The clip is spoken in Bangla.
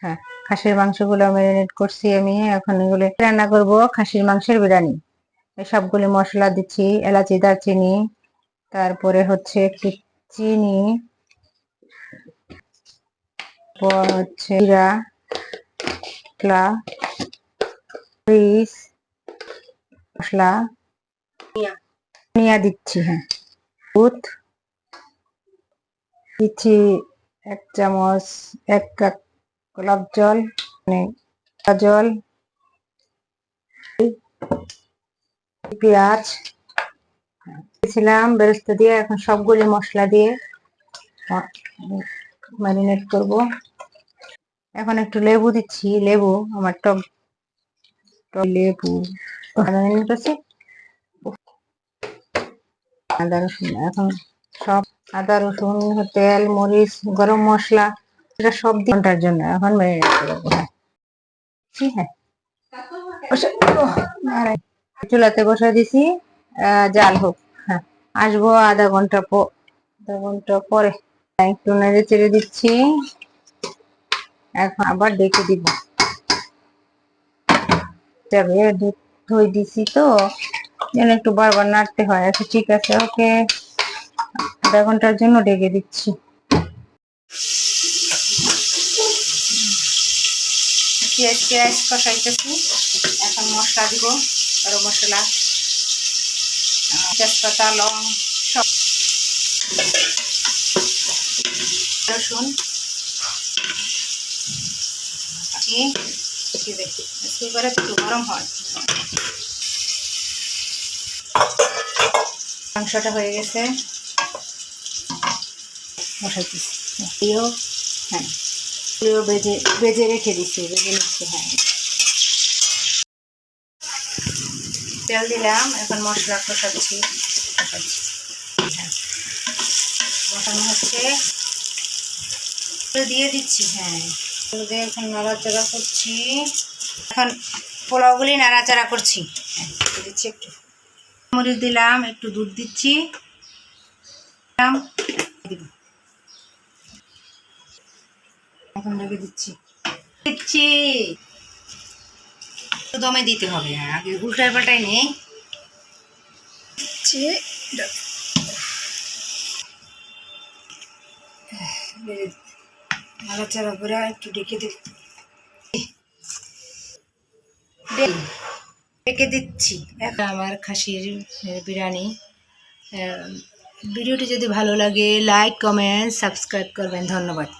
হ্যাঁ, খাসির মাংসগুলো ম্যারিনেট করছি আমি। এখন এগুলো রান্না করব খাসির মাংসের বিরিয়ানি। সবগুলি মশলা দিচ্ছি, এলাচি, দারচিনি, তারপরে হচ্ছে একটু চিনি, তারপর হচ্ছে জিরা, মরিচ, মশলা, ধনিয়া দিচ্ছি। হ্যাঁ, দুধ দিচ্ছি 1 চামচ, 1 কাপ গোলাপ জল, জল, পেঁয়াজ দিয়েছিলাম বেরেস্তা দিয়ে। এখন সবগুলি মশলা দিয়ে ম্যারিনেট করব। এখন একটু লেবু দিচ্ছি, লেবু আমার টক লেবু ম্যারিনেট আছে। আদা রসুন, এখন সব আদা রসুন, তেল, মরিচ, গরম মশলা, এটা সব ঘন্টার জন্য এখন ম্যারিনেট করবো। হ্যাঁ, চুলাতে বসা দিছি, জাল হোক। হ্যাঁ, আসবো আধা ঘন্টা পরে। একটু নেড়ে চেড়ে দিচ্ছি, এখন আবার ডেকে দিব। দুধ ধুই দিছি তো, যেন একটু বারবার নাড়তে হয়। আচ্ছা ঠিক আছে, ওকে, আধা ঘন্টার জন্য ডেকে দিচ্ছি। পেঁয়াজ কষাইতেছি। এখন মশলা দিব, গরম মশলা, তেজপাতা, লং, সব, রসুন করে একটু গরম হয়। মাংসটা হয়ে গেছে, বসাইতেছি। হ্যাঁ, বেজে রেখে দিচ্ছি, বেজে নিচ্ছি। হ্যাঁ, তেল দিলাম, এখন মশলা কষাচ্ছি। হ্যাঁ, বসানো হচ্ছে, দিয়ে দিচ্ছি। হ্যাঁ, এখন নাড়াচাড়া করছি। এখন পোলাওগুলি নাড়াচাড়া করছি। হ্যাঁ, দিচ্ছি একটু মরিচ দিলাম, একটু দুধ দিচ্ছি, এখন রেখে দিচ্ছি দমে দিতে হবে। আগে উল্টায় পাল্টাই নেই, নাড়াচাড়া করে একটু ঢেকে দিচ্ছি। আমার খাসির বিরিয়ানি। ভিডিওটি যদি ভালো লাগে লাইক, কমেন্ট, সাবস্ক্রাইব করবেন। ধন্যবাদ।